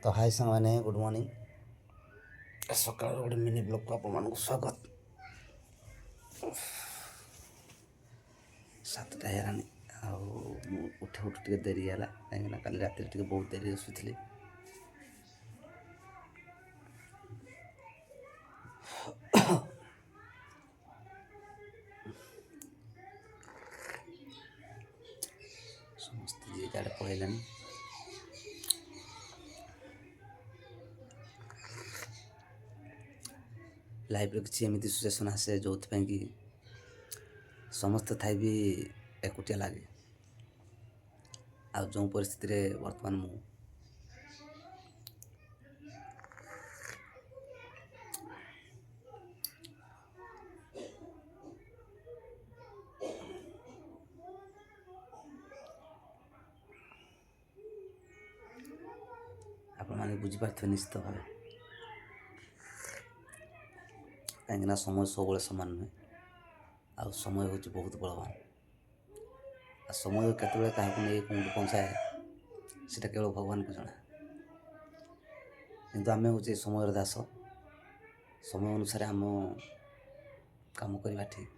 तो हाय सामाने good morning सकाल गोटे मिनी ब्लॉग को आप स्वागत। सातटा हेरानी उठे उठे टे देरी है कहीं कल रात बहुत देरी शुली। समस्त जी जाड़े पलैलानी लाइफ किसी एमती सिचुएसन आसे जो कि समस्त थाई भी एकुटिया लगे। आ जो परिस्थिति रे वर्तमान मु आपण मैंने बुझीपारे निश्चित भाव कहीं समय सब सामान नुहे आ समय हूँ बहुत बलवान। आ समय केतबे क्या नहीं कौन पहुँचाए सीटा केवल भगवान को जना। किंतु आम हूँ समय दास समय अनुसार आम कम करवा ठीक।